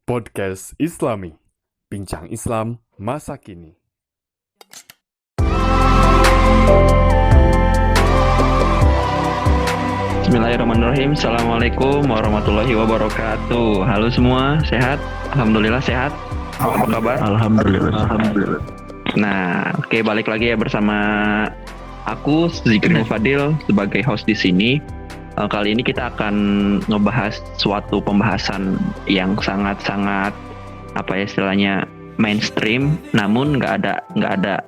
Podcast Islami, Bincang Islam Masa Kini. Bismillahirrahmanirrahim. Assalamualaikum warahmatullahi wabarakatuh. Halo semua, sehat? Alhamdulillah sehat. Apa kabar? Alhamdulillah. Nah, oke, balik lagi ya bersama aku Zikri Mufadil sebagai host di sini. Kali ini kita akan ngebahas suatu pembahasan yang sangat-sangat istilahnya mainstream, namun nggak ada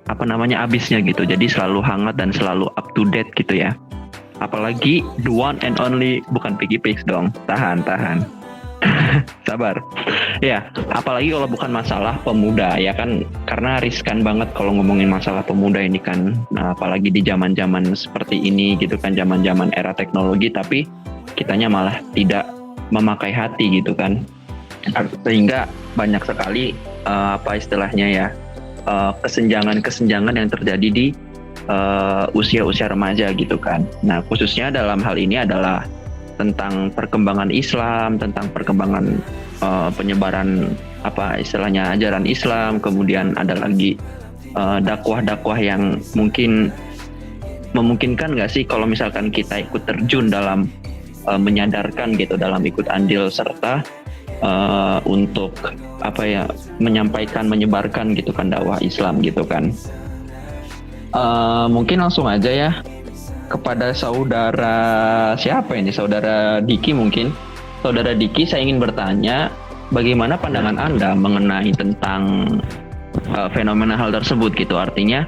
habisnya gitu. Jadi selalu hangat dan selalu up to date gitu ya. Apalagi the one and only, bukan Piggy Pigs dong. Tahan. Sabar. Ya, apalagi kalau bukan masalah pemuda ya kan, karena riskan banget kalau ngomongin masalah pemuda ini kan. Nah, apalagi di zaman-zaman seperti ini gitu kan, zaman-zaman era teknologi, tapi kitanya malah tidak memakai hati gitu kan. Sehingga banyak sekali kesenjangan yang terjadi di usia-usia remaja gitu kan. Nah, khususnya dalam hal ini adalah tentang perkembangan Islam, tentang perkembangan penyebaran ajaran Islam, kemudian ada lagi dakwah-dakwah yang mungkin memungkinkan nggak sih kalau misalkan kita ikut terjun dalam menyadarkan gitu, dalam ikut andil serta untuk menyampaikan, menyebarkan gitu kan dakwah Islam gitu kan. Mungkin langsung aja ya kepada saudara siapa ini? Saudara Diki mungkin. Saudara Diki, saya ingin bertanya, bagaimana pandangan Anda mengenai tentang fenomena hal tersebut gitu? Artinya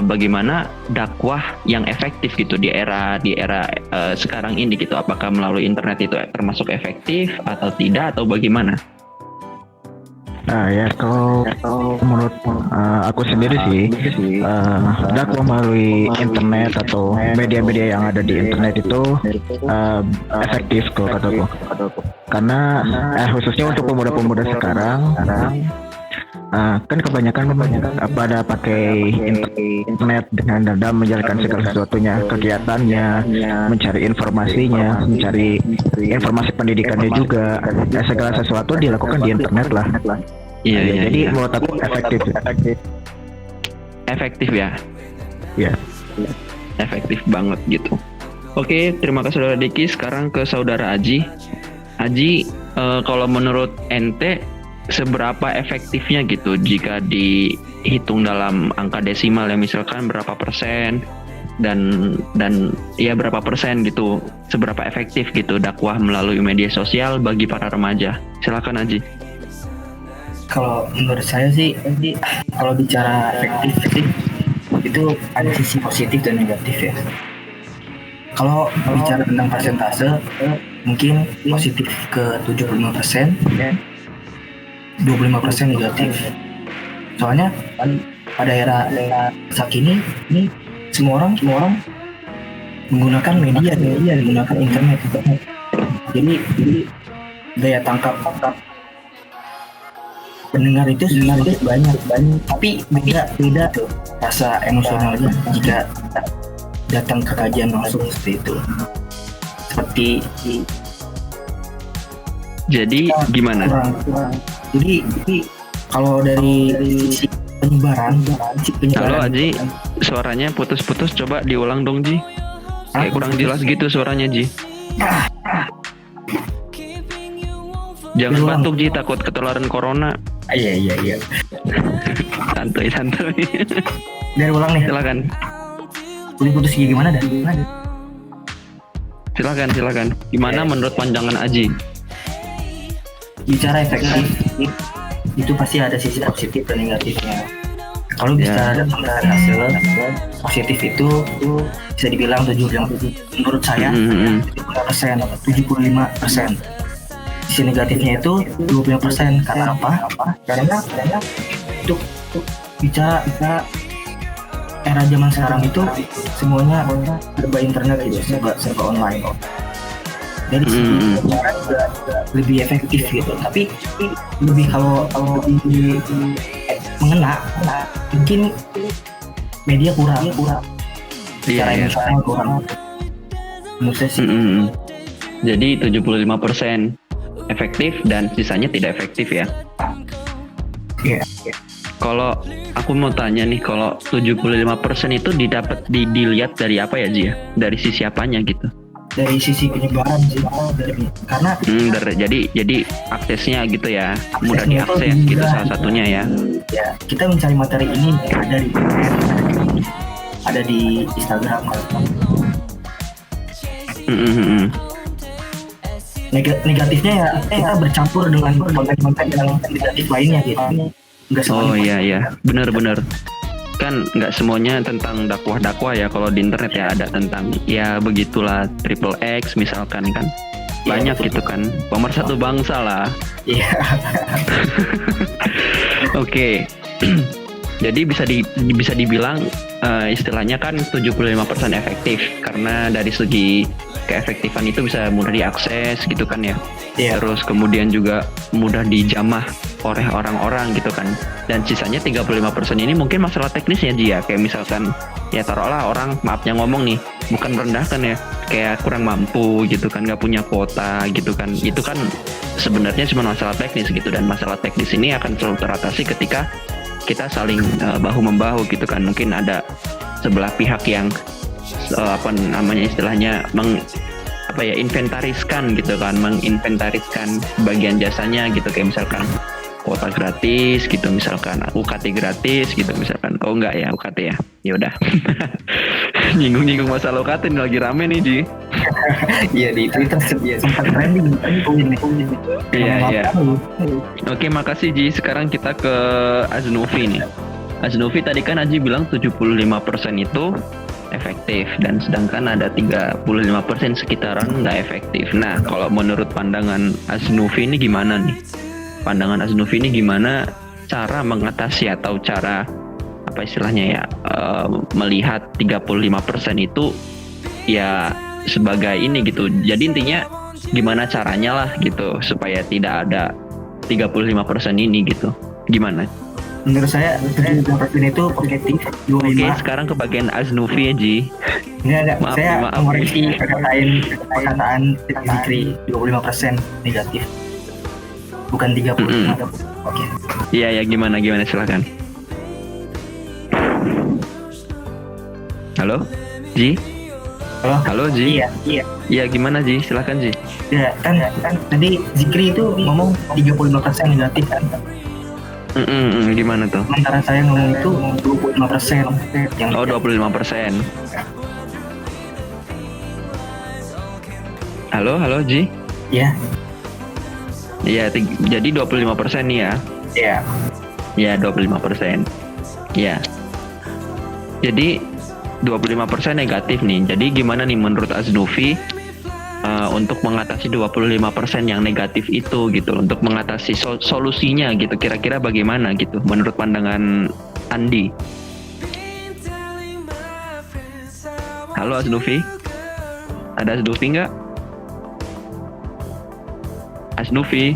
bagaimana dakwah yang efektif gitu di era sekarang ini gitu? Apakah melalui internet itu termasuk efektif atau tidak, atau bagaimana? Nah ya, kalau menurut aku sendiri sih, dakwah melalui internet atau media-media yang ada di internet itu efektif kalau kataku. Karena khususnya untuk pemuda-pemuda sekarang, kan kebanyakan pada pakai internet dengan dalam menjalankan segala sesuatunya, kegiatannya, mencari informasinya, mencari informasi pendidikannya juga, segala sesuatu dilakukan di internet lah. Iya. Jadi menurut aku efektif ya. Iya. Efektif banget gitu. Oke, terima kasih saudara Diki. Sekarang ke saudara Aji. Aji, kalau menurut ente seberapa efektifnya gitu jika dihitung dalam angka desimal ya, misalkan berapa persen dan ya berapa persen gitu, seberapa efektif gitu dakwah melalui media sosial bagi para remaja? Silakan Aji. Kalau menurut saya sih, kalau bicara efektif itu ada sisi positif dan negatif ya. Kalau bicara tentang persentase, mungkin positif ke 75%, 25% negatif. Soalnya pada era saat ini semua orang menggunakan media, menggunakan internet. Jadi daya tangkap pendengar itu banyak, tapi beda tuh rasa emosionalnya jika datang ke kajian langsung seperti itu. Jadi gimana? Jadi kalau dari sisi penyebaran. Halo Aji, suaranya putus-putus, coba diulang dong Ji. Kayak kurang jelas gitu suaranya Ji. Jangan batuk Ji, takut ketularan corona. Iya. Santuy. Dari ulang nih. Silakan. Putus gimana dah? Silakan. Gimana menurut pandangan Aji? Bicara efektif itu pasti ada sisi positif dan negatifnya. Kalau bicara dari hasil positif itu bisa dibilang 75%, menurut saya 75%. Sisi negatifnya itu 25%. Karena apa? Karena untuk bicara era zaman sekarang itu semuanya serba internet gitu, serba online. Dari sisi penyiaran juga lebih efektif gitu, tapi lebih kalau lebih mengena mungkin media kurang secara emosional kurang. Menurut saya sih. Jadi 75%. efektif dan sisanya tidak efektif ya. Iya. Kalau aku mau tanya nih, kalau 75% itu dilihat dari apa ya Ji ya? Dari sisi apanya gitu? Dari sisi penyebaran sih, karena jadi aksesnya gitu ya, mudah aksesnya itu diakses gitu mudah. salah satunya ya. Ya, kita mencari materi ini ada di internet, ada di Instagram. Negatifnya ya kita bercampur dengan konten-konten yang negatif lainnya gitu. Nggak Oh semuanya. iya, benar-benar. Kan nggak semuanya tentang dakwah-dakwah ya, kalau di internet ya ada tentang ya begitulah triple X misalkan kan. Banyak Iya, gitu kan, pemersatu bangsa lah. Iya. Oke. Jadi bisa dibilang istilahnya kan 75% efektif karena dari segi keefektifan itu bisa mudah diakses gitu kan ya. Iya. Terus kemudian juga mudah dijamah oleh orang-orang gitu kan. Dan sisanya 35% ini mungkin masalah teknisnya Ji ya. Kayak misalkan ya taruhlah orang, maafnya ngomong nih, bukan merendahkan ya, kayak kurang mampu gitu kan, nggak punya kuota gitu kan. Itu kan sebenarnya cuma masalah teknis gitu, dan masalah teknis ini akan selalu teratasi ketika kita saling bahu membahu gitu kan. Mungkin ada sebelah pihak yang istilahnya inventariskan gitu kan, menginventariskan bagian jasanya gitu, kayak misalkan kuota gratis gitu, misalkan UKT gratis gitu misalkan. Oh enggak ya UKT ya, ya udah. Nyinggung masalah UKT ini lagi rame nih Ji. Iya, di Twitter sempat trending. Iya. Oke, makasih Ji. Sekarang kita ke Aznovi nih. Aznovi tadi kan Aji bilang 75% itu efektif, dan sedangkan ada 35% sekitaran nggak efektif. Nah, kalau menurut pandangan Aznovi ini gimana nih? Pandangan Aznovi ini gimana cara mengatasi atau cara apa istilahnya ya, melihat 35% itu ya sebagai ini gitu. Jadi intinya gimana caranya lah gitu supaya tidak ada 35% ini gitu. Gimana? Menurut saya 75% itu positif. Oke, sekarang ke bagian Aznovi ya Ji. Enggak. Maaf. Saya mengoreksi perkataan Zikri 25% negatif. Bukan 30. Oke. Iya, gimana silakan. Halo, Ji. Halo Ji. Iya. Iya, gimana Ji? Silakan Ji. Ya, kan tadi Zikri itu ngomong 35% negatif kan. Gimana tuh? Sementara saya ngomong itu 25% yang 25%. Halo Ji. ya. Iya, jadi 25% nih ya. Ya. Ya, 25%. Ya. Jadi 25% negatif nih. Jadi gimana nih menurut Aznovi untuk mengatasi 25% yang negatif itu gitu, untuk mengatasi solusinya gitu, kira-kira bagaimana gitu menurut pandangan Andi? Halo Aznovi? Ada Aznovi nggak? Aznovi?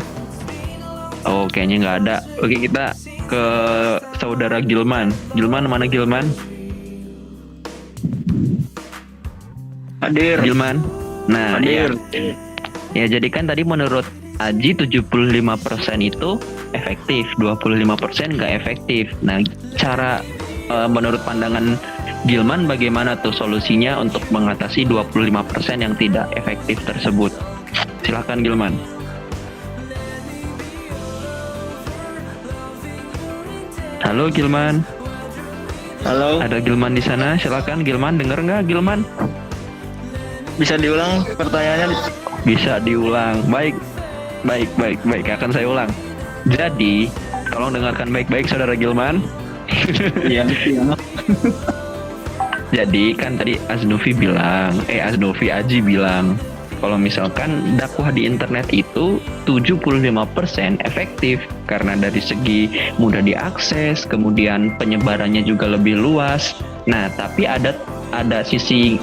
Oh, kayaknya nggak ada. Oke, kita ke saudara Gilman. Gilman, mana Gilman? Hadir. Gilman. Nah, Hadir. Ya, jadi kan tadi menurut Aji 75% itu efektif, 25% nggak efektif. Nah, cara menurut pandangan Gilman bagaimana tuh solusinya untuk mengatasi 25% yang tidak efektif tersebut? Silakan Gilman. Halo Gilman. Halo. Ada Gilman di sana? Silakan Gilman, dengar nggak Gilman? Bisa diulang pertanyaannya? Bisa diulang. Baik. Akan saya ulang. Jadi, tolong dengarkan baik-baik saudara Gilman. Iya. Jadi kan tadi Aji bilang kalau misalkan dakwah di internet itu 75% efektif karena dari segi mudah diakses, kemudian penyebarannya juga lebih luas. Nah, tapi ada sisi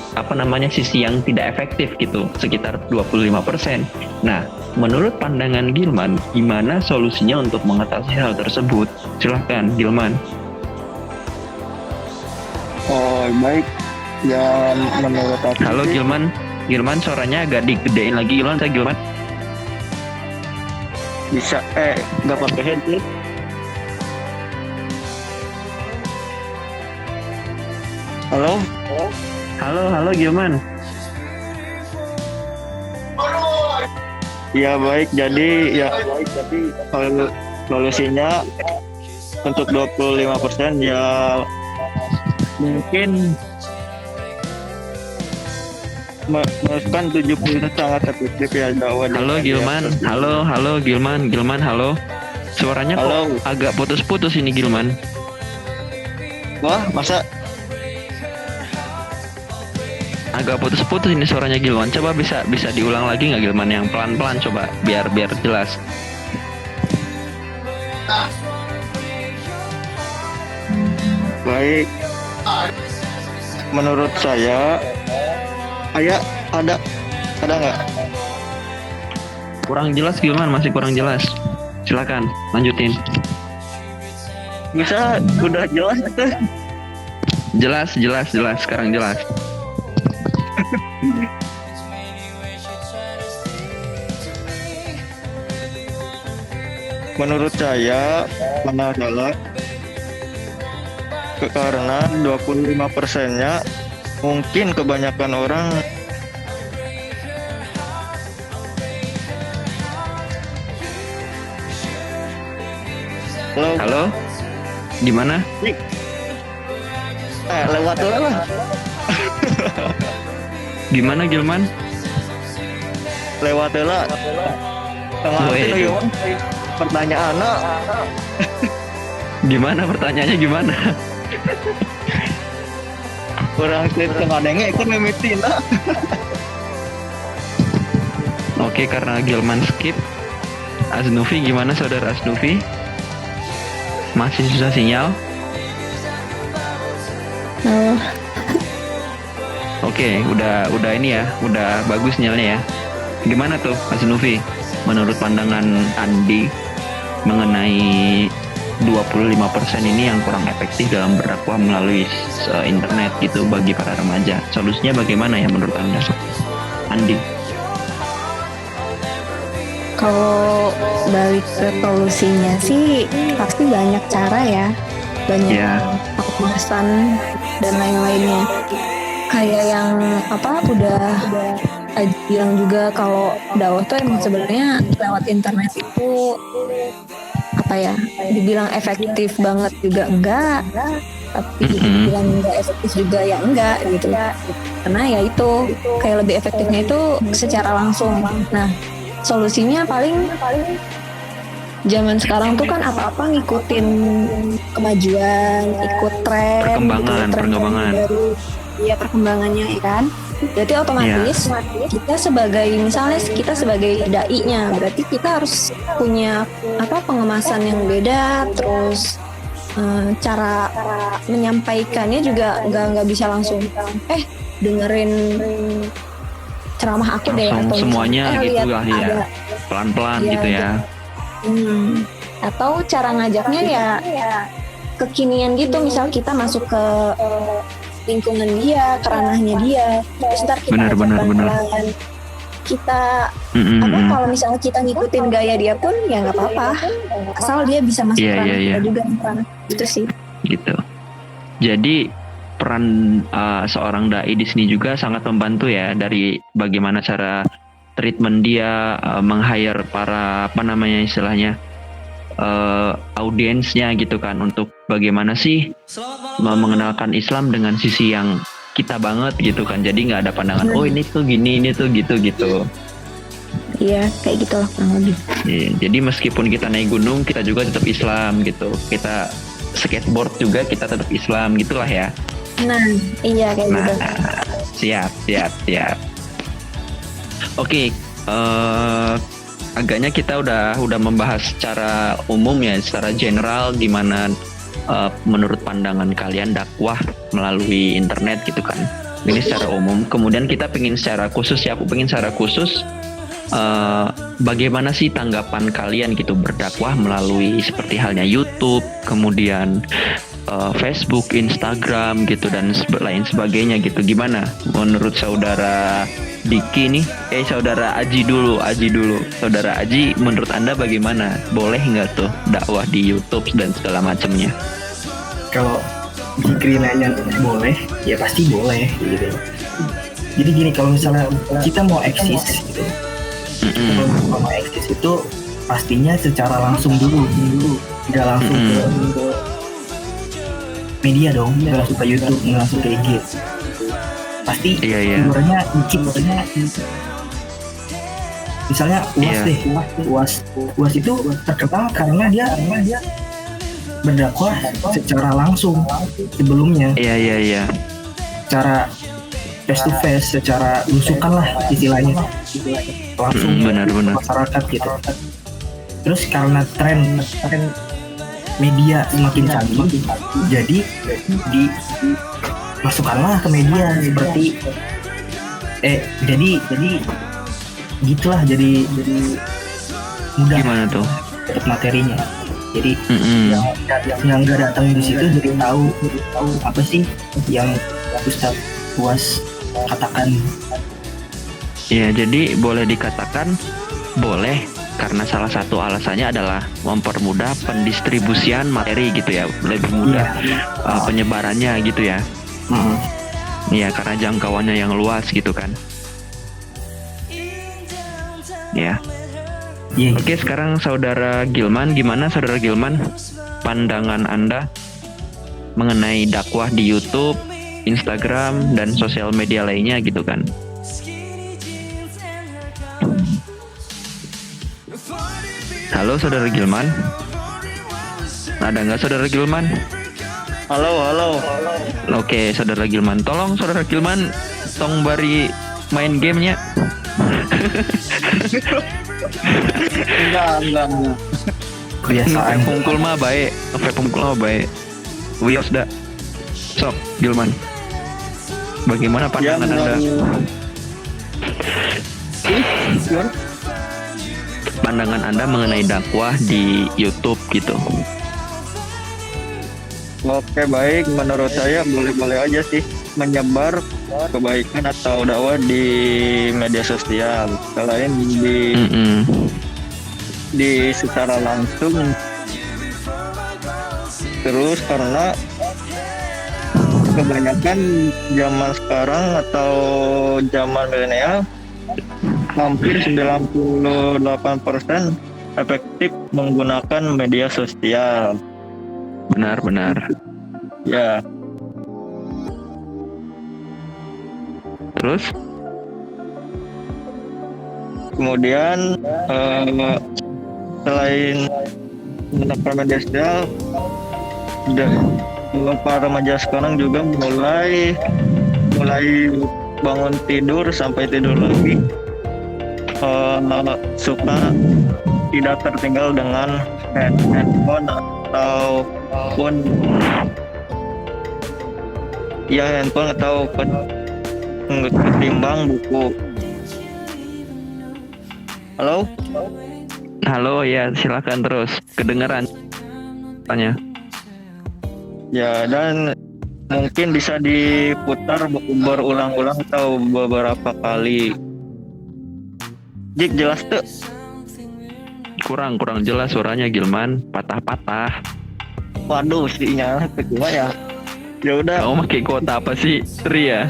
sisi yang tidak efektif gitu, sekitar 25%. Nah, menurut pandangan Gilman, gimana solusinya untuk mengatasi hal tersebut? Silahkan Gilman. Oh, baik. Yang menurut aku Halo Gilman, suaranya agak digedein lagi Gilman. bisa nggak pakai headset. Halo. Halo Gilman. Ya baik, jadi solusinya untuk 25% ya mungkin meneruskan 70 sangat efektif ya dakwah. Halo Gilman. Gilman, halo. Suaranya Halo. kok agak putus-putus ini Gilman. Wah, masa Agak putus-putus ini suaranya Gilman. Coba bisa diulang lagi nggak Gilman, yang pelan-pelan coba biar jelas. baik? Menurut saya, ada nggak? Kurang jelas Gilman, masih kurang jelas. Silakan lanjutin. Bisa udah jelas tuh. Jelas. Sekarang jelas. Menurut saya mana adalah karena 25%-nya mungkin kebanyakan orang Halo? Gimana? lewat dulu lah. Gimana Gilman? Lewat dulu. Waduh. Pertanyaan Gimana pertanyaannya gimana? orang klip kengadenge ikut mimitin Oke, karena Gilman skip. Asnufi gimana saudara Asnufi? Masih susah sinyal? Oke, udah ini ya, udah bagus sinyalnya ya. Gimana tuh Asnufi? Menurut pandangan Andi mengenai 25% ini yang kurang efektif dalam berdakwah melalui internet gitu bagi para remaja. Solusinya bagaimana ya menurut Anda, Andi? Kalau balik ke solusinya sih pasti banyak cara ya, banyak pembahasan dan lain-lainnya. Kayak yang udah bilang juga kalau dakwah tuh emang sebenarnya lewat internet itu dibilang efektif banget juga enggak, tapi dibilang enggak efektif juga ya enggak gitu ya, karena ya itu kayak lebih efektifnya itu secara langsung. Nah, solusinya paling zaman sekarang tuh kan apa-apa ngikutin kemajuan, ikut tren, perkembangan baru, ya perkembangannya ya kan. Jadi otomatis kita kita sebagai dai-nya, berarti kita harus punya pengemasan yang beda, terus cara menyampaikannya juga nggak bisa langsung dengerin ceramah aku deh, langsung atau semuanya gitu lah ya, ada, pelan-pelan gitu ya. Atau cara ngajaknya ya kekinian gitu, misal kita masuk ke lingkungan dia, ke ranahnya dia, terus ntar kita pelan-pelan. Kita kalau misalnya kita ngikutin gaya dia pun ya nggak apa-apa, asal dia bisa masuk ranah kita juga gitu sih. Gitu. Jadi peran seorang dai di sini juga sangat membantu ya, dari bagaimana cara treatment dia, meng-hire para istilahnya audiensnya gitu kan, untuk bagaimana sih mengenalkan Islam dengan sisi yang kita banget gitu kan. Jadi nggak ada pandangan ini tuh gini, ini tuh gitu. Iya, kayak gitulah kurang lebih. Jadi meskipun kita naik gunung, kita juga tetap Islam gitu. Kita skateboard juga kita tetap Islam gitulah ya. Nah, iya kayak gitu. Siap. Oke, agaknya kita udah membahas secara umum ya, secara general gimana menurut pandangan kalian dakwah melalui internet gitu kan. Ini secara umum. Kemudian kita pengen secara khusus ya, aku pengen secara khusus bagaimana sih tanggapan kalian gitu berdakwah melalui seperti halnya YouTube, kemudian Facebook, Instagram gitu dan lain sebagainya gitu. Gimana menurut saudara Diki nih, saudara Aji dulu. Saudara Aji, menurut Anda bagaimana? Boleh nggak tuh dakwah di YouTube dan segala macamnya? Kalau Jikri nanya boleh, ya pasti boleh gitu. Jadi gini, kalau misalnya kita mau eksis gitu, kalau mau eksis itu pastinya secara langsung dulu, nggak langsung ke media dong, nggak langsung ke YouTube, nggak langsung ke IG. Pasti hiburannya dikit. Misalnya UAS deh, UAS itu terkenal karena dia berdakwah secara langsung sebelumnya. Iya. Secara face to face, secara lusukan lah istilahnya, langsung benar. masyarakat gitu. Terus karena tren media semakin canggih, jadi dimasukkanlah ke media seperti jadi gitulah, jadi mudah gimana tuh dapat materinya. Jadi yang nggak datang di situ jadi tahu apa sih yang Ustaz UAS katakan. Ya, jadi boleh dikatakan boleh karena salah satu alasannya adalah mempermudah pendistribusian materi gitu ya, lebih mudah penyebarannya gitu ya. Iya, karena jangkauannya yang luas gitu kan. Ya. Oke, sekarang Saudara Gilman, gimana Saudara Gilman pandangan Anda mengenai dakwah di YouTube, Instagram, dan sosial media lainnya gitu kan? Halo Saudara Gilman, ada nggak Saudara Gilman? Halo. Oke, Saudara Gilman, tolong Saudara Gilman tong bari main gamenya. Enggak. Kebiasaan. Pungkul mah baik, Wios dah. Sok, Gilman, bagaimana pandangan Anda? Pandangan Anda mengenai dakwah di YouTube gitu? Oke, baik. Menurut saya boleh-boleh aja sih menyebar kebaikan atau dakwah di media sosial. Selain di secara langsung, terus karena kebanyakan zaman sekarang atau zaman milenial hampir 98% efektif menggunakan media sosial. Benar. Ya. Terus? Kemudian selain menggunakan media sosial, para remaja sekarang juga mulai bangun tidur sampai tidur lagi suka tidak tertinggal dengan handphone ataupun handphone atau ketimbang buku. Halo, ya silakan terus, kedengaran tanya. Ya, dan mungkin bisa diputar berulang-ulang atau beberapa kali. Jik, jelas tuh? Kurang jelas suaranya Gilman, patah-patah. Waduh, sinyalnya kedua ya. Ya udah. Kamu pakai kuota apa sih, Tri ya?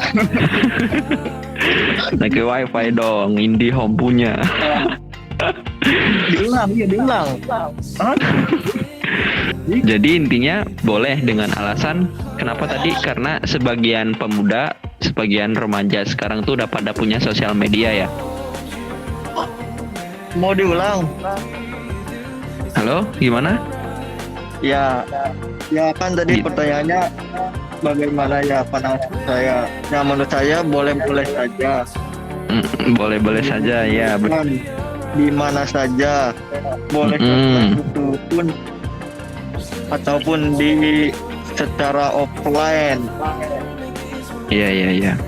Pakai wifi dong, IndiHome punya. Diulang. Jadi intinya boleh dengan alasan kenapa tadi? Karena sebagian pemuda, sebagian remaja sekarang tuh udah pada punya sosial media ya. Mau diulang? Halo, gimana? Ya kan tadi pertanyaannya bagaimana ya pandangan saya. Ya menurut saya boleh-boleh saja. Boleh-boleh saja ya. Di mana saja boleh itu pun ataupun di secara offline. Iya.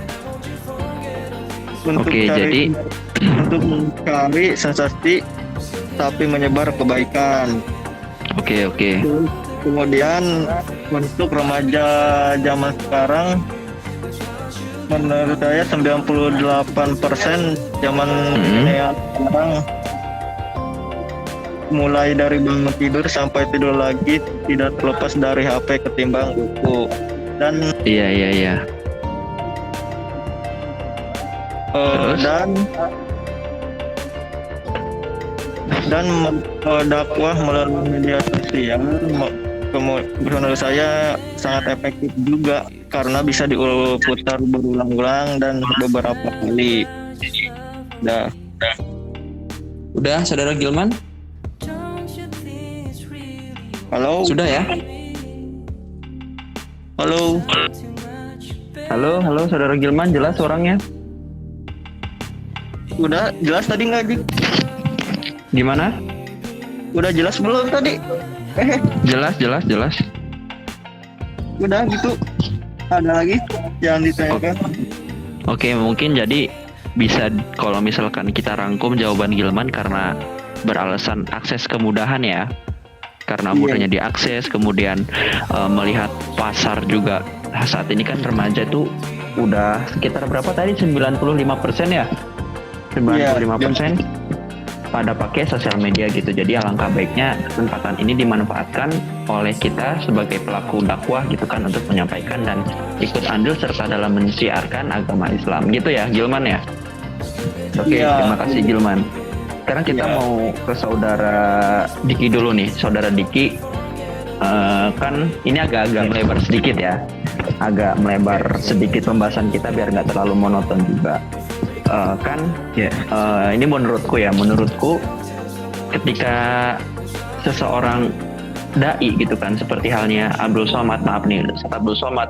Oke, jadi untuk mencari sensasi tapi menyebar kebaikan. Oke. Kemudian untuk remaja zaman sekarang menurut saya 98% zaman yang sekarang mulai dari bangun tidur sampai tidur lagi tidak terlepas dari HP ketimbang buku. Dan Iya. Terus? dan dakwah melalui media sosial menurut saya sangat efektif juga karena bisa diputar berulang-ulang dan beberapa kali. Udah, Saudara Gilman? Halo. Sudah ya? Halo. Halo, Saudara Gilman, jelas suaranya? Udah jelas tadi nggak, Dik? Gimana? Udah jelas belum tadi? Jelas. Udah gitu. Ada lagi yang ditanyakan? Oke, mungkin jadi bisa kalau misalkan kita rangkum jawaban Gilman karena beralasan akses kemudahan ya. Karena mudahnya diakses, kemudian melihat pasar juga. Saat ini kan remaja tuh udah sekitar berapa tadi? 95% ya? 95% pada pakai sosial media gitu. Jadi alangkah baiknya kesempatan ini dimanfaatkan oleh kita sebagai pelaku dakwah gitu kan untuk menyampaikan dan ikut andil serta dalam mensiarkan agama Islam gitu ya, Gilman ya. Oke, terima kasih Gilman. Sekarang kita mau ke Saudara Diki dulu nih. Saudara Diki kan ini agak melebar sedikit ya. Agak melebar sedikit pembahasan kita biar nggak terlalu monoton juga. Ini menurutku ketika seseorang dai gitu kan, seperti halnya Abdul Somad,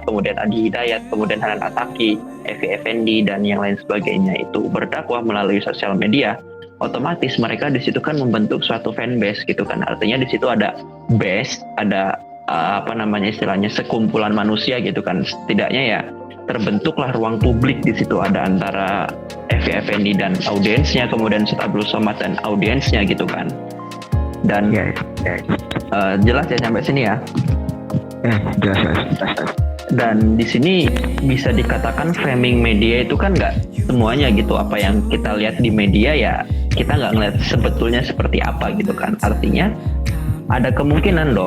kemudian Adi Hidayat, kemudian Hanan Ataki, Evi Effendi dan yang lain sebagainya itu berdakwah melalui sosial media, otomatis mereka di situ kan membentuk suatu fanbase gitu kan. Artinya di situ ada base, ada istilahnya sekumpulan manusia gitu kan. Setidaknya ya terbentuklah ruang publik di situ, ada antara Evi Effendi dan audiensnya, kemudian Ustaz Abdul Somad dan audiensnya gitu kan. Dan jelas ya sampai sini ya. Jelas. Dan di sini bisa dikatakan framing media itu kan nggak semuanya gitu. Apa yang kita lihat di media ya kita nggak ngeliat sebetulnya seperti apa gitu kan. Artinya ada kemungkinan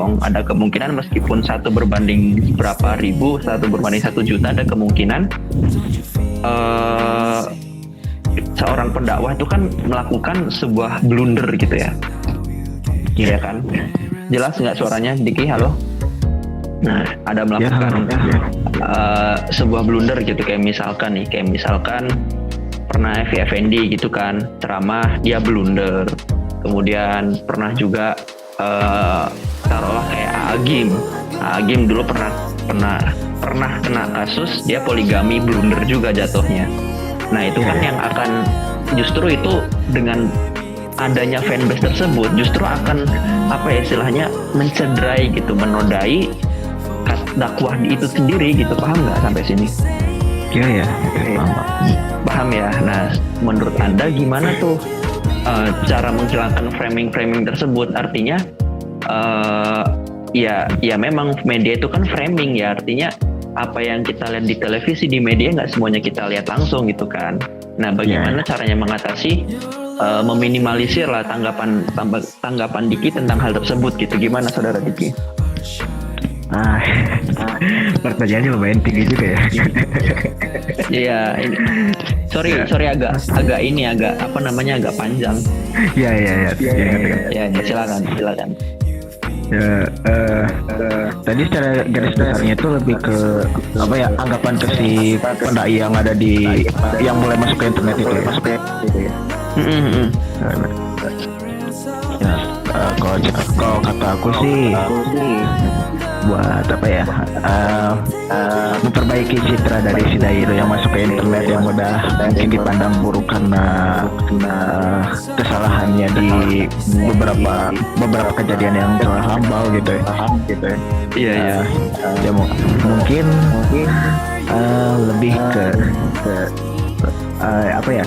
meskipun 1 berbanding berapa ribu, 1 berbanding 1 juta, ada kemungkinan seorang pendakwah itu kan melakukan sebuah blunder gitu ya. Iya kan? Jelas nggak suaranya, Diki? Halo? Nah, ada melakukan sebuah blunder gitu, kayak misalkan pernah Evi Effendi gitu kan ceramah, dia blunder. Kemudian pernah juga taruhlah kayak Agim dulu pernah kena kasus dia poligami, blunder juga jatuhnya. Nah itu kan yang akan justru itu dengan adanya fanbase tersebut justru akan istilahnya mencederai gitu, menodai dakwah itu sendiri gitu. Paham nggak sampai sini? Iya. Paham ya. Nah menurut Anda gimana tuh cara menghilangkan framing tersebut? Artinya ya memang media itu kan framing ya, artinya apa yang kita lihat di televisi, di media nggak semuanya kita lihat langsung gitu kan. Nah bagaimana caranya mengatasi meminimalisir lah tanggapan Diki tentang hal tersebut gitu? Gimana Saudara Diki? Pertanyaannya lumayan tinggi juga ya. Iya, ini sorry agak agak panjang. Iya. Ya, silakan. Tadi secara garis besarnya itu lebih ke anggapan ke si pendai yang ada di yang mulai masuk ke internet itu ya. Kalau kata aku sih buat memperbaiki citra dari si dai itu yang masuk ke internet, yang udah mungkin dipandang buruk karena kesalahannya di beberapa kejadian yang telah lampau gitu ya. Iya. Ya mungkin lebih ke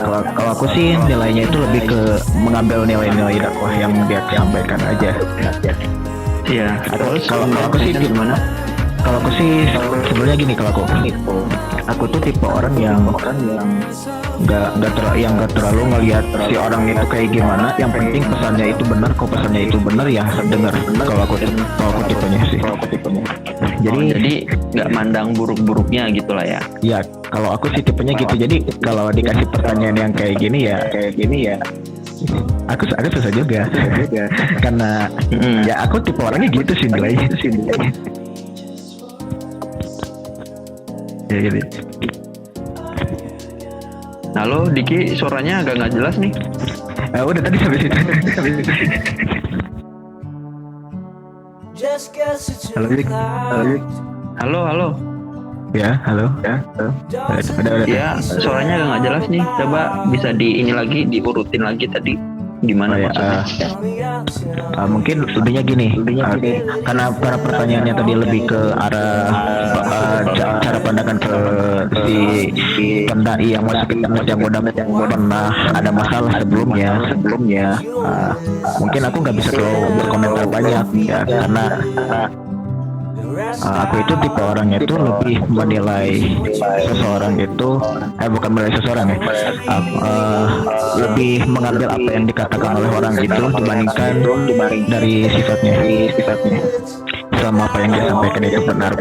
kalau aku sih nilainya itu lebih ke mengambil nilai-nilai dakwah yang dia sampaikan aja. Iya. Kalau aku sih gimana? Kalau aku sih sebenarnya gini, kalau aku tuh tipe orang yang nggak terlalu ngelihat si orang itu kayak gimana. Yang penting pesannya itu benar. Kalau pesannya itu benar ya dengar. Kalau aku tipenya sih. Jadi nggak mandang buruk-buruknya gitulah ya. Ya kalau aku sih tipenya gitu. Jadi kalau dikasih pertanyaan yang kayak gini ya aku susah juga. Karena ya aku tipe orangnya gitu sih nilainya. Ya gitu. Halo Diki, suaranya agak nggak jelas nih. Udah tadi sampai situ. Halo Dik. Halo. Ya, halo. Udah. Ya, suaranya agak nggak jelas nih. Coba bisa diurutin lagi tadi. Gimana maksudnya? Mungkin lebihnya gini, karena pertanyaannya tadi lebih ke arah cara pandangan ke si pendai yang masuk internet yang udah pernah ada masalah sebelumnya. Mungkin aku nggak bisa terlalu berkomentar banyak ya, karena aku itu tipe orang itu lebih menilai seseorang itu bukan menilai seseorang ya, lebih mengambil apa yang dikatakan oleh orang itu dibandingkan dari sifatnya sama apa yang dia sampaikan itu benar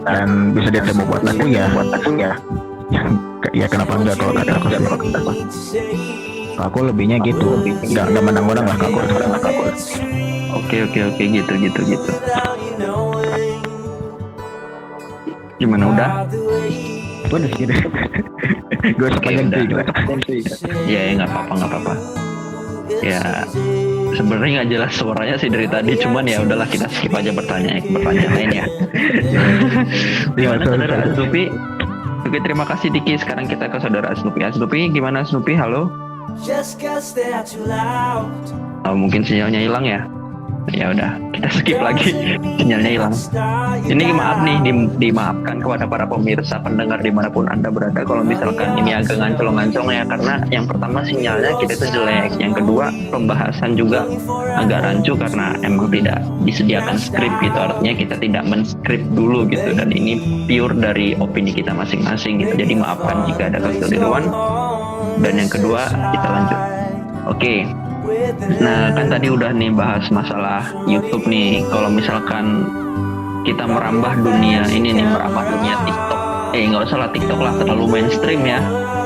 dan bisa diterima buat aku ya kenapa enggak kalau kata aku sih. Aku lebihnya gitu, nggak menang orang lah aku. Oke gitu. Gimana udah? Udah gitu. Gue sepanjang sih. Ya nggak apa-apa. Ya sebenarnya nggak jelas suaranya sih dari tadi, cuman ya udahlah kita skip aja pertanyaan lain ya. Gimana saudara Snoopy? Oke, terima kasih Diki. Sekarang kita ke saudara Snoopy. Snoopy gimana Snoopy? Halo? Mungkin sinyalnya hilang ya? Ya udah, kita skip lagi. Sinyalnya hilang. Ini maaf nih, dimaafkan kepada para pemirsa pendengar dimanapun Anda berada kalau misalkan ini agak ngancong ya, karena yang pertama sinyalnya kita itu jelek, yang kedua pembahasan juga agak rancu karena emang tidak disediakan skrip gitu, artinya kita tidak men-skrip dulu gitu, dan ini pure dari opini kita masing-masing gitu. Jadi maafkan jika ada kekeliruan. Dan yang kedua kita lanjut. Oke. Nah kan tadi udah nih bahas masalah YouTube nih. Kalau misalkan kita merambah dunia TikTok, nggak usah lah TikTok lah, terlalu mainstream ya.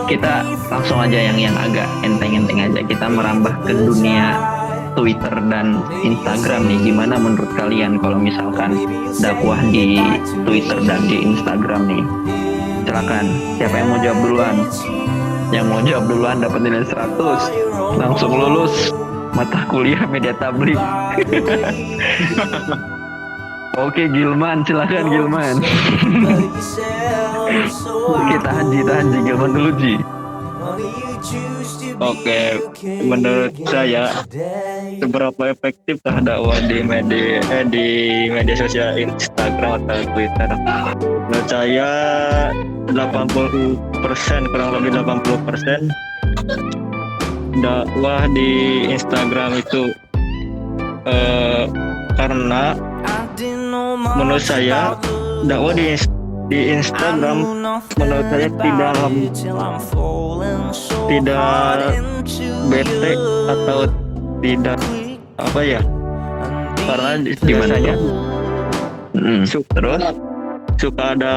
Kita langsung aja yang agak enteng-enteng aja. Kita merambah ke dunia Twitter dan Instagram nih. Gimana menurut kalian kalau misalkan dakwah di Twitter dan di Instagram nih? Silakan, siapa yang mau jawab duluan? Yang mau jawab duluan dapat nilai 100, langsung lulus mata kuliah media tablik. Oke, Gilman, silakan Gilman. Oke, tahan Ji, Gilman dulu Ji. Oke, menurut saya seberapa efektifkah dakwah di media sosial Instagram atau Twitter? Menurut saya 80%, kurang lebih 80% dakwah di Instagram itu karena menurut saya dakwah di Instagram menurut saya tidak bete atau tidak apa ya, karena biasanya suka ada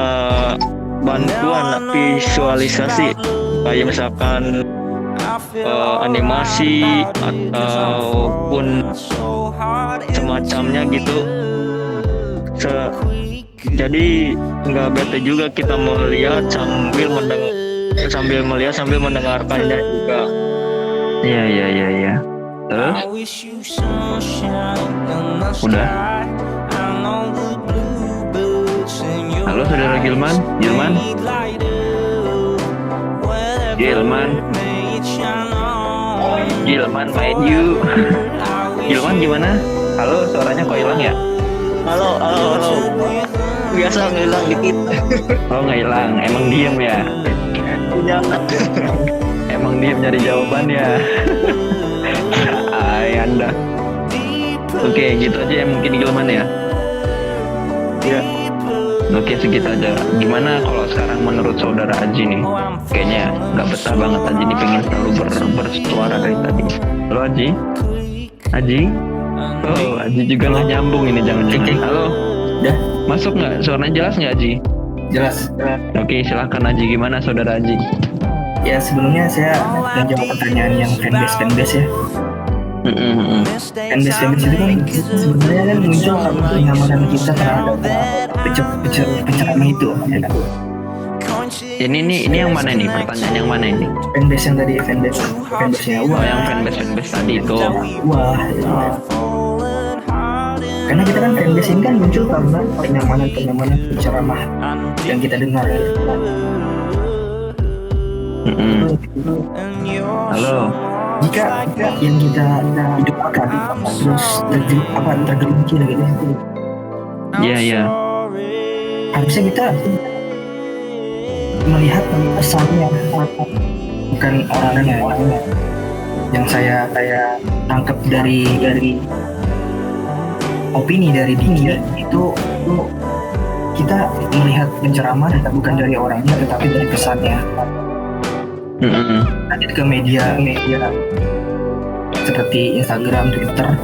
bantuan visualisasi kayak misalkan animasi ataupun semacamnya gitu. Jadi nggak bete juga kita melihat sambil mendengarkannya juga. Iya. Terus? Udah? Halo saudara Gilman? Gilman main you. Gilman gimana? Halo, suaranya kok hilang ya? Halo. Biasa ngilang dikit. Oh nggak hilang, emang diem ya? Iya. Emang diem nyari jawaban ya? Anda. Oke, gitu aja ya mungkin Gilman ya. Iya. Oke, segitu aja. Gimana kalau sekarang menurut saudara Aji nih? Kayaknya nggak betah banget Aji nih, pengen selalu bersuara dari tadi. Halo Aji? Aji? Oh, Aji juga nggak nyambung ini, jangan-jangan. Halo? Udah, Masuk nggak? Suaranya jelas nggak Aji? jelas. Oke, silakan Aji. Gimana saudara Aji? Ya sebelumnya saya menjawab pertanyaan yang fanbase ya. Fanbase itu kan sebenarnya kan muncul karena kenyamanan kita terhadap penceramah itu. Ya kan? Ini yang mana nih? Pertanyaan yang mana ini? Fanbase yang tadi, fanbase-nya Oh, yang fanbase tadi itu. wah. Karena kita kan fanbase ini kan muncul karena kenyamanan penceramah yang kita dengar. Halo. Jika yang kita hidupkan terus tergelincir gitu, Iya. harusnya kita melihat pesannya, bukan orangnya. Yang saya tangkap dari opini dari Diki itu kita melihat penceramah bukan dari orangnya tetapi dari pesannya. Nanti ke media seperti Instagram, Twitter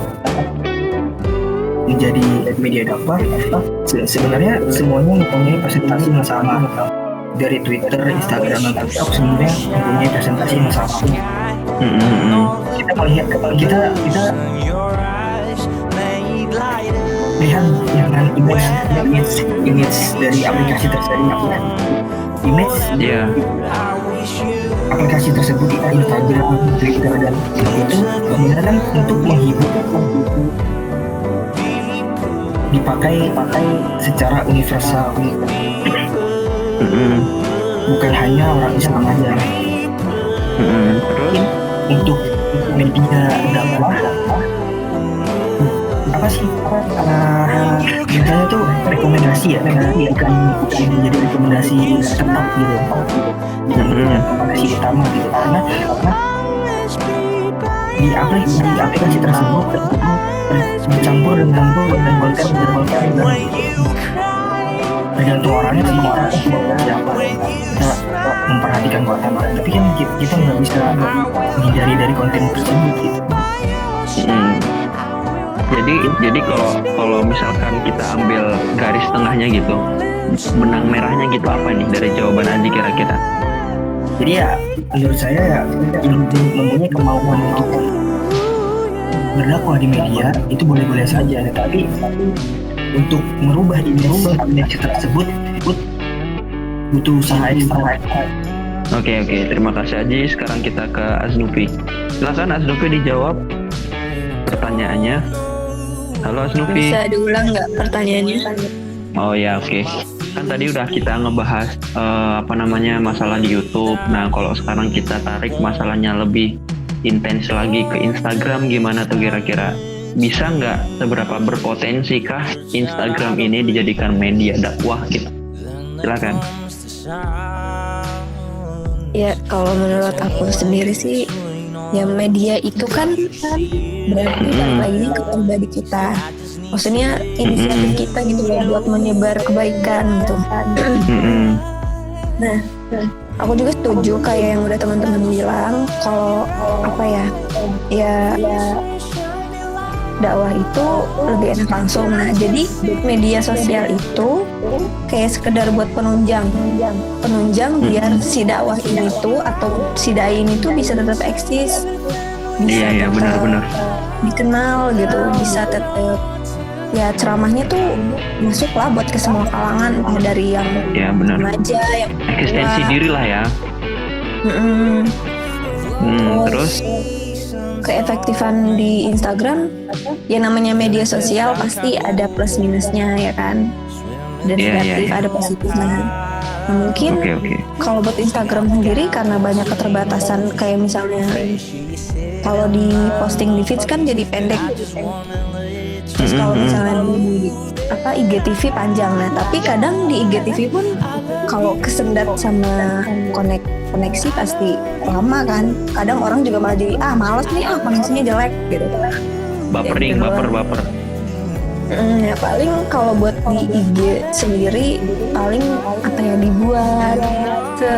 menjadi media dakwah. Sebenarnya semuanya mempunyai presentasi yang sama. Dari Twitter, Instagram, dan TikTok sebenarnya mempunyai presentasi yang sama. Kita melihat kita lihat dengan image dari aplikasi tersebut. Iya. Aplikasi tersebut di Instagram, Twitter, dan itu sebenarnya untuk menghibur, dipakai secara universal, bukan hanya orang Islam aja. Terus? Untuk media dakwah apa sih? Biasanya tuh rekomendasi ya, bukan jadi rekomendasi tetap gitu. Rekomendasi utama gitu, karena di aplikasi tersebut bercampur dengan konten tergantung orangnya sama orang siapa. Kita memperhatikan konten, tapi kan kita nggak bisa menghindari dari konten tersebut gitu. Jadi kalau misalkan kita ambil garis tengahnya gitu, benang merahnya gitu apa nih dari jawaban Aji kira-kira? Jadi ya menurut saya ya yang mempunyai kemauan untuk berdakwah di media itu boleh-boleh saja, tetapi untuk merubah image tersebut butuh usaha ekstra. Oke, terima kasih Aji. Sekarang kita ke Aznufi. Silakan Aznufi dijawab pertanyaannya. Halo Aznufi. Bisa diulang nggak pertanyaannya? Oh ya, oke. Kan tadi udah kita ngebahas masalah di YouTube. Nah, kalau sekarang kita tarik masalahnya lebih intens lagi ke Instagram, gimana tuh kira-kira? Bisa nggak, seberapa berpotensi kah Instagram ini dijadikan media dakwah gitu? Silakan. Ya kalau menurut aku sendiri sih, ya media itu kan berarti lagi ke pribadi kita. Maksudnya inisiatif kita gitu loh buat menyebar kebaikan gitu kan. Nah, aku juga setuju kayak yang udah teman-teman bilang kalau dakwah itu lebih enak langsung. Nah, jadi media sosial itu kayak sekedar buat penunjang biar si dakwah ini tuh atau si dai ini tuh bisa tetap eksis, bisa Iya, benar-benar dikenal gitu, bisa tetap ya ceramahnya tuh masuk lah buat ke semua kalangan, dari yang remaja, yang eksistensi diri lah ya. Terus keefektifan di Instagram, ya namanya media sosial pasti ada plus minusnya ya kan, ada negatif, ada positifnya. Nah, mungkin kalau buat Instagram sendiri karena banyak keterbatasan, kayak misalnya kalau di posting di feeds kan jadi pendek. Terus kalau misalnya di IGTV panjang, nah tapi kadang di IGTV pun kalau kesendat sama koneksi pasti lama kan. Kadang orang juga malah jadi males nih, koneksinya jelek gitu. baper. Ya paling kalau buat di IG sendiri paling apa ya, dibuat se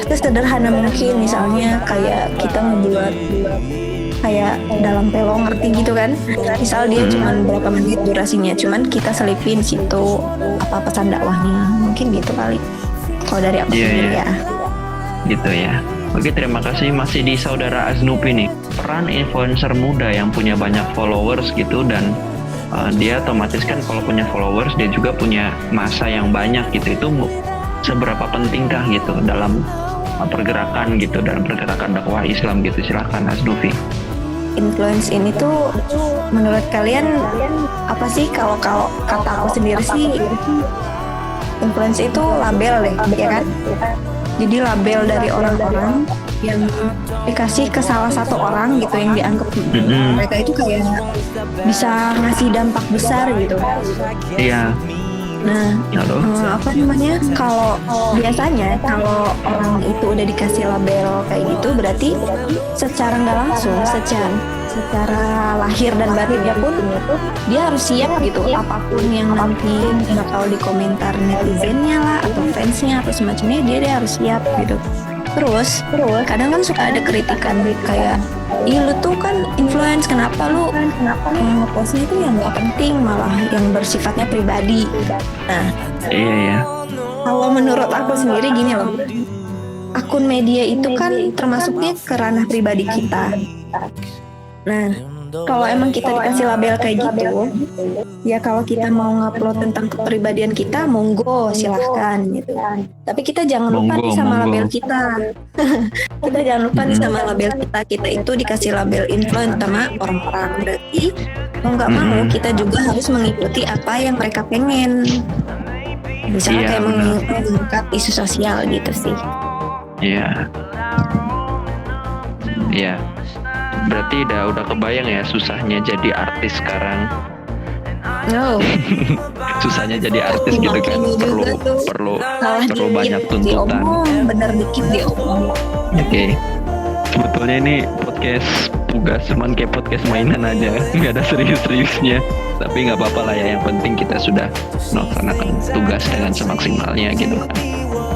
sesederhana mungkin, misalnya kayak kita ngebuat kayak dalam pelo, ngerti gitu kan, misal dia cuman berapa menit durasinya, cuman kita selipin situ apa pesan dakwahnya, mungkin gitu kali kalau dari aku sendiri ya. Gitu ya. Oke, terima kasih. Masih di saudara Aznupi nih, peran influencer muda yang punya banyak followers gitu, dan dia otomatis kan kalau punya followers dia juga punya masa yang banyak gitu, itu seberapa pentingkah gitu dalam pergerakan gitu, dalam pergerakan dakwah Islam gitu. Silahkan Aznufi. Influence ini tuh menurut kalian apa sih? Kalau kata aku sendiri sih, influence itu label deh, ya kan? Jadi label dari orang-orang yang dikasih ke salah satu orang gitu, yang dianggap mereka itu kayak bisa ngasih dampak besar gitu. Iya. Nah, apa namanya? Kalau biasanya kalau orang itu udah dikasih label kayak gitu, berarti secara nggak langsung, secara lahir dan batinnya pun dia harus siap gitu, apapun yang nanti bakal di komentar netizennya lah atau fansnya atau semacamnya, dia harus siap gitu. Terus kadang kan suka ada kritikan kayak, ih lu tuh kan influence, kenapa lu nge-postnya itu yang gak penting, malah yang bersifatnya pribadi. Nah, Iya. kalau menurut aku sendiri gini loh, akun media itu kan termasuknya ke ranah pribadi kita. Nah, kalau emang kita dikasih label kayak gitu, ya kalau kita mau ngupload tentang kepribadian kita, monggo silahkan gitu. Tapi kita jangan lupa nih sama label kita. Kita jangan lupa nih sama label kita. Kita itu dikasih label influence sama orang-orang. Berarti mau nggak mau kita juga harus mengikuti apa yang mereka pengen. Misalnya kayak mengangkat isu sosial gitu sih. Iya. Berarti udah kebayang ya susahnya jadi artis sekarang. No. Susahnya jadi artis gitu kan, perlu banyak tuntutan. Bener dikit diomong. Oke. Sebetulnya ini podcast tugas, cuman kayak podcast mainan aja, nggak ada serius-seriusnya. Tapi nggak apa-apa lah ya, yang penting kita sudah melaksanakan tugas dengan semaksimalnya gitu kan.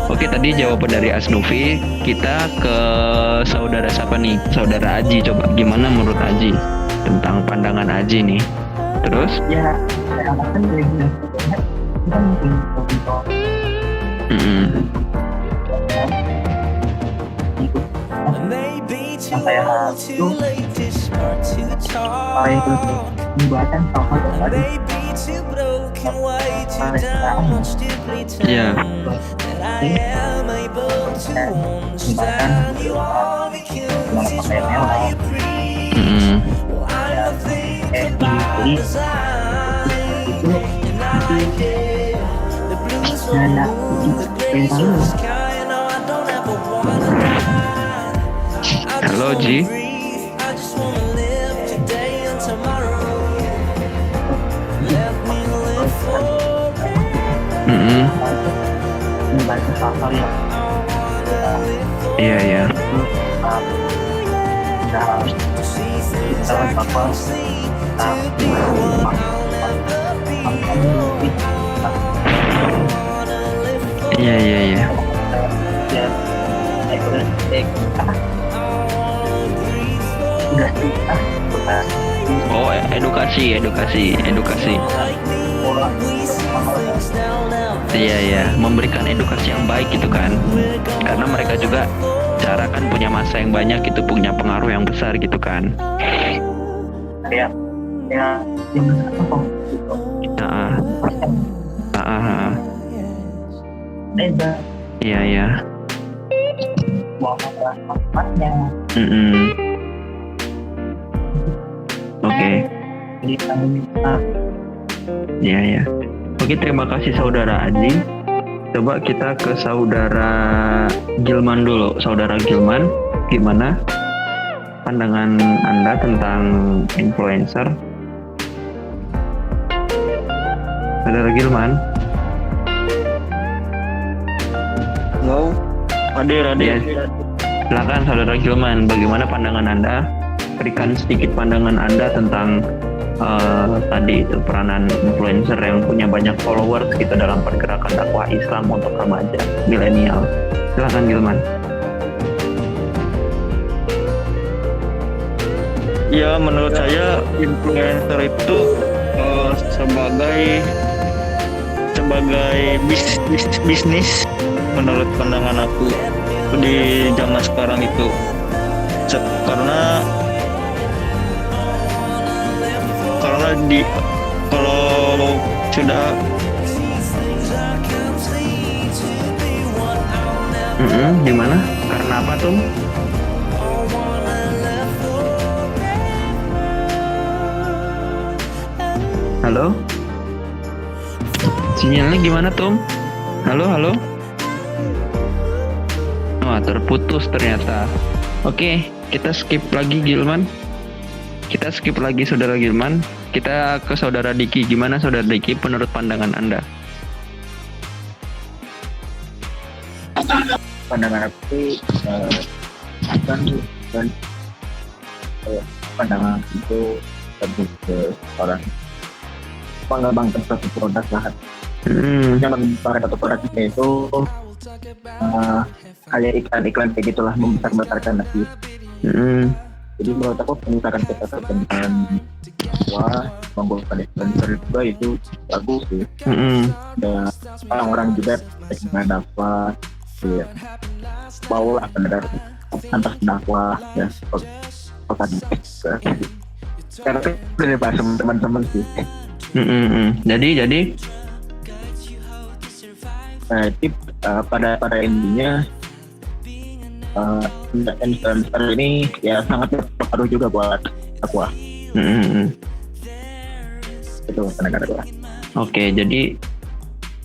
Oke, tadi jawaban dari Aznufi. Kita ke saudara siapa nih? Saudara Aji, coba gimana menurut Aji tentang pandangan Aji nih? Terus? Ya, saya kan dari kita mungkin yang saya harus itu paling pembuatan sama tadi Iya. Halo Ji. membantu hal-hal yang Iya. kita harus kita apa Iya. ya Oh, edukasi. Iya, memberikan edukasi yang baik gitu kan. Karena mereka juga cara kan punya masa yang banyak gitu, punya pengaruh yang besar gitu kan. ya beda Iya. mau manfaatnya Oke. jadi kita Iya. Oke, terima kasih saudara Aji. Coba kita ke saudara Gilman dulu. Saudara Gilman, gimana pandangan Anda tentang influencer? Saudara Gilman? Halo, hadir. Ya. Silakan saudara Gilman, bagaimana pandangan Anda? Berikan sedikit pandangan Anda tentang tadi itu peranan influencer yang punya banyak followers gitu dalam pergerakan dakwah Islam untuk remaja milenial. Silakan Gilman. Ya, menurut saya influencer itu sebagai bisnis menurut pandangan aku di zaman sekarang itu. Karena kalau sudah Gimana? Karena apa tuh? Halo? Sinyalnya gimana Tom? Halo? Wah, terputus ternyata. Oke, kita skip lagi Gilman. Kita skip lagi Saudara Gilman. Kita ke Saudara Diki. Gimana Saudara Diki menurut pandangan Anda? Pandangan aku sih kan pandangan itu lebih ke orang mengembangkan satu produk lah. Yang mengembangkan satu produk itu kayak iklan-iklan kayak gitulah, membesar-besarkan nanti. Jadi menurut aku misalkan kita dengan membuat influencer juga itu bagus sih. Dan orang-orang juga dengan dakwah, ya, mau lah benar antar dakwah ya. Karena udah dibahas sama teman-teman sih. Jadi pada intinya influencer ini ya sangat berpengaruh juga buat dakwah. Itu pendapat gua. Oke, jadi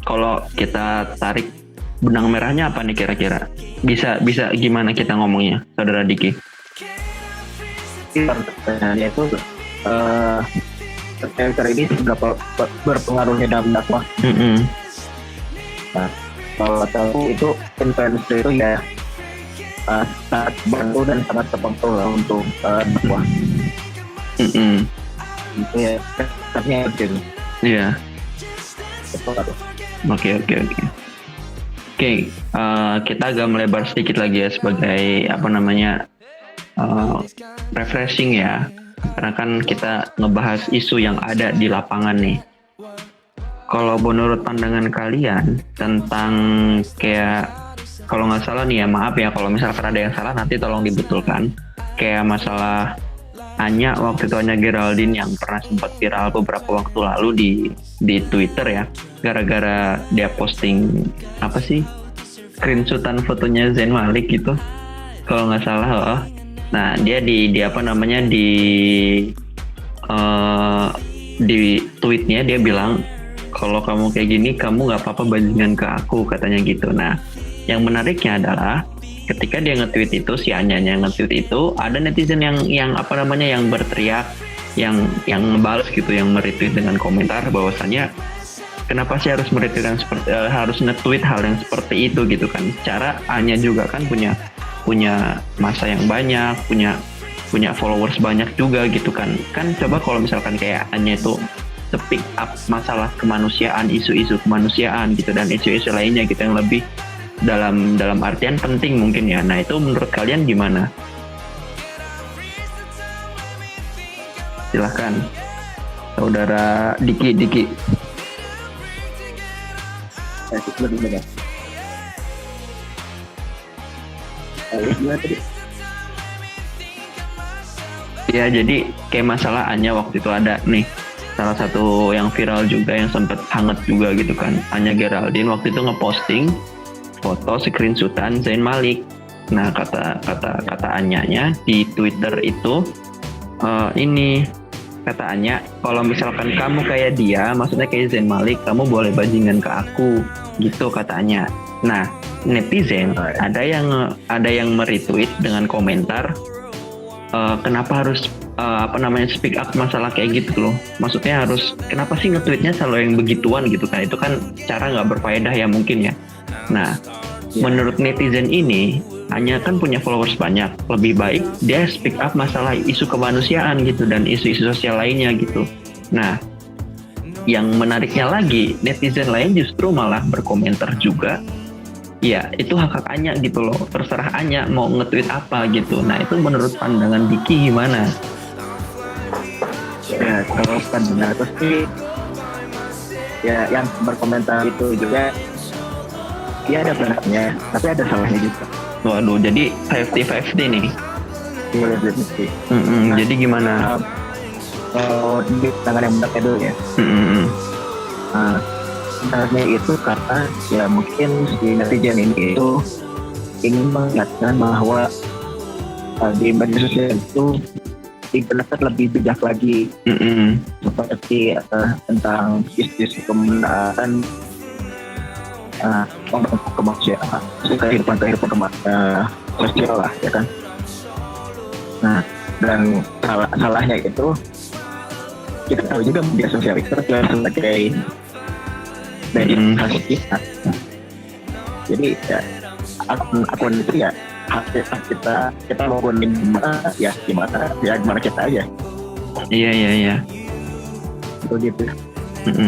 kalau kita tarik benang merahnya apa nih kira-kira? Bisa gimana kita ngomongnya, Saudara Diki? Pertanyaannya itu influencer ini seberapa berpengaruhnya dalam dakwah? Nah, kalau tahu itu influencer itu ya sangat bantu dan sangat terbantu lah untuk dakwah. Itu ya, ternyata gitu. Iya. Oke. Kita agak melebar sedikit lagi ya sebagai refreshing ya. Karena kan kita ngebahas isu yang ada di lapangan nih. Kalau menurut pandangan kalian tentang kayak, kalau nggak salah nih ya, maaf ya kalau misalkan ada yang salah nanti tolong dibetulkan. Kayak masalah Anya waktu itu, Anya Geraldine yang pernah sempat viral beberapa waktu lalu di Twitter ya, gara-gara dia posting screenshotan fotonya Zain Malik gitu kalau nggak salah. Nah dia di tweetnya dia bilang kalau kamu kayak gini kamu nggak apa-apa bajingan ke aku, katanya gitu. Nah yang menariknya adalah ketika dia nge-tweet itu, si Anyanya nge-tweet itu, ada netizen yang berteriak, yang ngebales gitu, yang meretweet dengan komentar bahwasannya kenapa sih harus meretweet harus nge-tweet hal yang seperti itu gitu kan. Cara Anya juga kan punya masa yang banyak, punya followers banyak juga gitu kan. Kan coba kalau misalkan kayak Anya itu speak up masalah kemanusiaan, isu-isu kemanusiaan gitu, dan isu-isu lainnya gitu yang lebih dalam artian penting mungkin ya. Nah itu menurut kalian gimana? Silahkan Saudara Diki. Ya jadi kayak masalah Anya waktu itu ada nih salah satu yang viral juga yang sempat hangat juga gitu kan. Anya Geraldine waktu itu ngeposting foto screenshotan Zain Malik. Nah kata Anyanya di Twitter itu ini kata Anya, kalau misalkan kamu kayak dia, maksudnya kayak Zain Malik, kamu boleh bajingan ke aku gitu katanya. Nah netizen ada yang meretweet dengan komentar kenapa harus speak up masalah kayak gitu loh. Maksudnya harus kenapa sih nge-tweetnya selalu yang begituan gitu kan. Itu kan cara nggak berfaedah ya mungkin ya. Nah, menurut netizen ini, Anya kan punya followers banyak. Lebih baik dia speak up masalah isu kemanusiaan gitu dan isu-isu sosial lainnya gitu. Nah, yang menariknya lagi, netizen lain justru malah berkomentar juga, ya itu hak Anya gitu loh, terserah Anya mau nge-tweet apa gitu. Nah itu menurut pandangan Diki gimana? Ya kalau pandangan aku sih, ya yang berkomentar itu juga dia ada benarnya, tapi ada salahnya juga. Waduh, jadi 50-50 nih. Iya, betul. Jadi gimana? Kalau di tangan yang benarnya dulu ya. Nah, benarnya itu karena ya mungkin si netizen ini itu ingin mengingatkan bahwa di media sosial itu digunakan lebih bijak lagi, seperti tentang isu kebenaran, kemanusiaan, kehidupan sosial lah, ya kan. Nah, dan salahnya itu kita tahu juga media sosial itu sebagai media kita. Jadi ya akun itu ya kita mau gunain gimana kita aja. Iya. Itu gitu.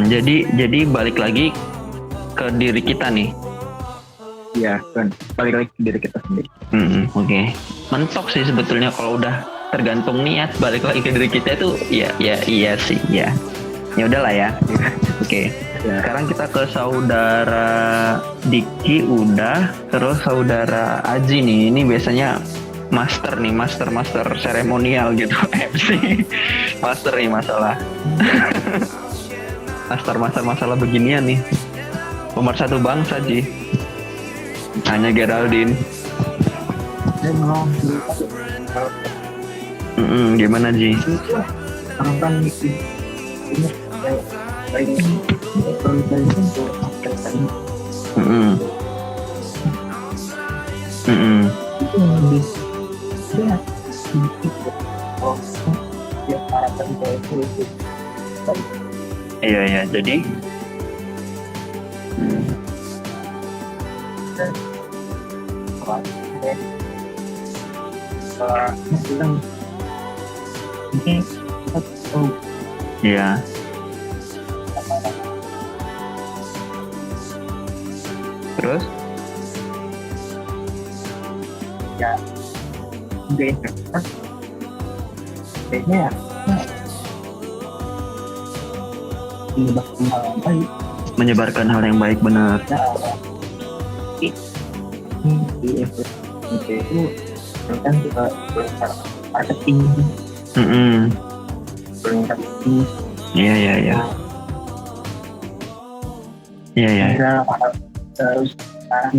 Jadi balik lagi ke diri kita nih. Iya kan, balik lagi ke diri kita sendiri. Oke. Mentok sih sebetulnya kalau udah tergantung niat, balik lagi ke diri kita itu iya sih ya. Ya udahlah ya. Oke. Ya. Sekarang kita ke saudara Diki udah, terus saudara Aji nih. Ini biasanya master seremonial gitu. MC master nih masalah. masalah beginian nih. Pemersatu bangsa Ji. Hanya Geraldine. Gimana Ji? Kan Iya jadi iya. Terus? Ya, kayaknya Menyebarkan hal yang baik benar. itu kan juga marketing. Iya. Terus sekarang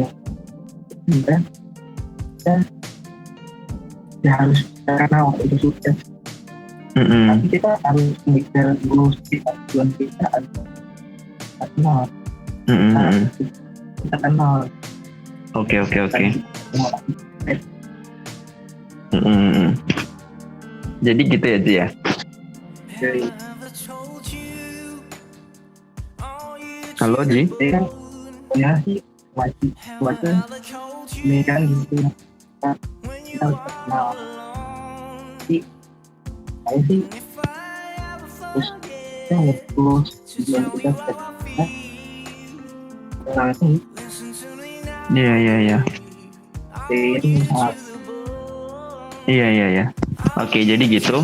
ya harus karena waktu itu sukses. Tapi kita harus mikir dulu tujuan kita kenal. Kita kenal. Oke. Jadi gitu ya Ji ya. Jadi Halo Ji. kan ya wajib ini kan gitu. Kita harus kenal. Jadi saya sih terus kita ngurus tujuan kita langsung. Iya. Ini Iya. Oke, jadi gitu.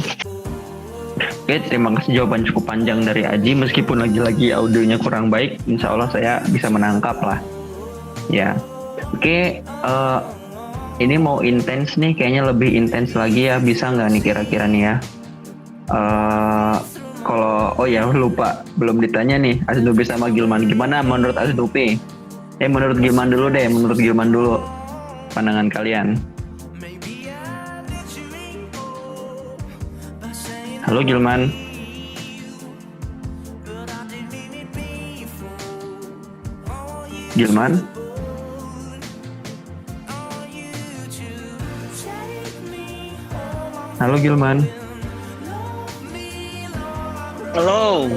Oke, terima kasih jawaban cukup panjang dari Aji. Meskipun lagi-lagi audionya kurang baik, insya Allah saya bisa menangkap lah. Ya, oke. Ini mau intens nih, kayaknya lebih intens lagi ya. Bisa nggak nih kira-kira nih ya? Kalau lupa belum ditanya nih Asdupi sama Gilman, gimana menurut Asdupi? Menurut Gilman dulu pandangan kalian. Halo Gilman. Halo Gilman. Halo.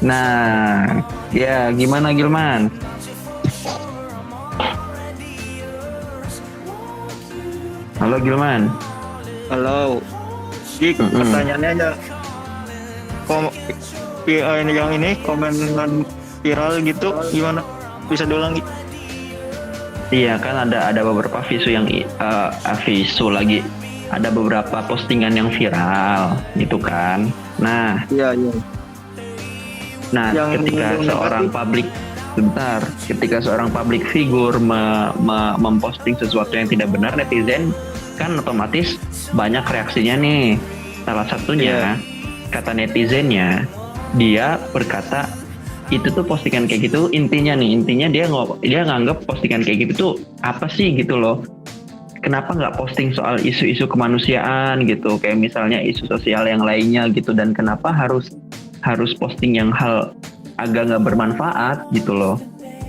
Nah, ya gimana Gilman? Halo Gilman. Halo. Dik, pertanyaannya aja. yang ini komenan viral gitu gimana? Bisa diulangi? Iya kan ada beberapa visu lagi, ada beberapa postingan yang viral gitu kan. Nah Iya. Yang ketika seorang public figure memposting sesuatu yang tidak benar, netizen kan otomatis banyak reaksinya nih. Salah satunya kata netizennya, dia berkata itu tuh postingan kayak gitu intinya dia nganggap postingan kayak gitu tuh apa sih gitu loh, kenapa nggak posting soal isu-isu kemanusiaan gitu, kayak misalnya isu sosial yang lainnya gitu, dan kenapa harus posting yang hal agak nggak bermanfaat gitu loh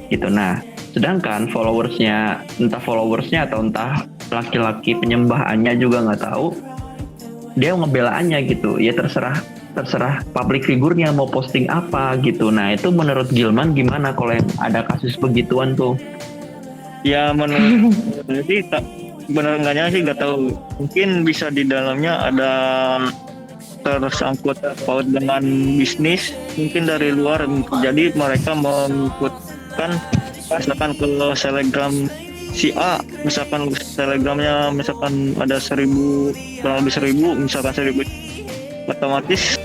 gitu. Nah sedangkan followersnya atau entah laki-laki penyembahannya juga nggak tahu, dia ngebelaannya gitu, ya terserah public figurnya mau posting apa gitu. Nah itu menurut Gilman gimana kalau yang ada kasus begituan tuh? Ya menurut saya sih benar enggaknya sih nggak tahu, mungkin bisa di dalamnya ada tersangkut paut dengan bisnis mungkin dari luar, jadi mereka mengikutkan misalkan ke Telegram si A, misalkan Telegramnya misalkan ada 1.000 misalkan 1.000, otomatis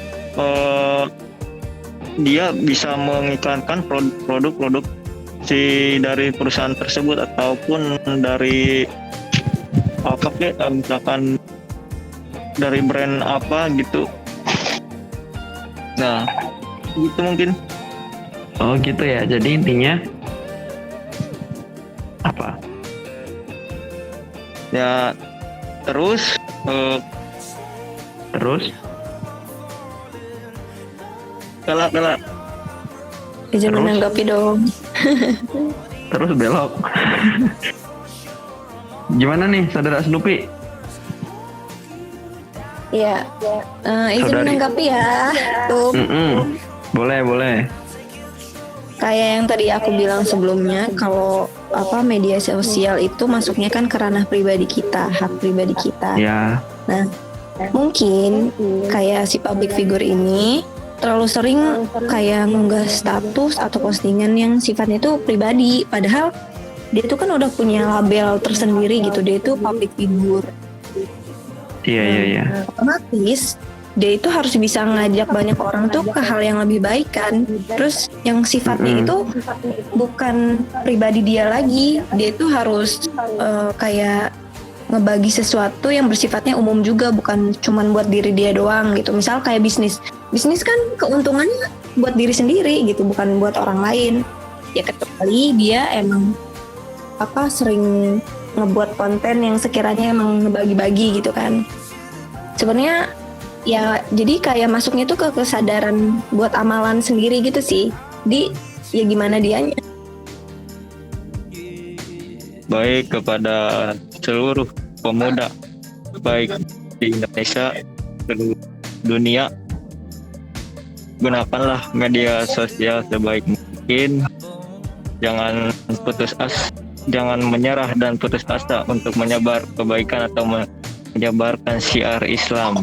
dia bisa mengiklankan produk-produk dari perusahaan tersebut ataupun dari misalkan dari brand apa gitu. Nah gitu mungkin. Oh gitu ya, jadi intinya apa Ya terus galak Izin Terus? menanggapi dong. terus belok. Gimana nih saudara Snoopy? Iya, izin Saudari. menanggapi ya. Tuh, Boleh. kayak yang tadi aku bilang sebelumnya, kalau media sosial itu masuknya kan ke ranah pribadi kita, hak pribadi kita. Ya. Nah, mungkin kayak si public figure ini terlalu sering kayak ngunggah status atau postingan yang sifatnya itu pribadi, padahal dia itu kan udah punya label tersendiri gitu, dia itu public figure. Iya. Otomatis dia itu harus bisa ngajak banyak orang tuh ke hal yang lebih baik kan. Terus yang sifatnya itu bukan pribadi dia lagi, dia itu harus kayak ngebagi sesuatu yang bersifatnya umum juga, bukan cuman buat diri dia doang gitu. Misal kayak bisnis kan keuntungannya buat diri sendiri gitu, bukan buat orang lain. Ya kecuali dia emang sering ngebuat konten yang sekiranya emang ngebagi-bagi gitu kan. Sebenarnya ya jadi kayak masuknya tuh ke kesadaran buat amalan sendiri gitu sih. Ya gimana dianya. baik kepada seluruh pemuda baik di Indonesia seluruh dunia, gunakanlah media sosial sebaik mungkin, jangan jangan menyerah dan putus asa untuk menyebar kebaikan atau menyebarkan syiar Islam.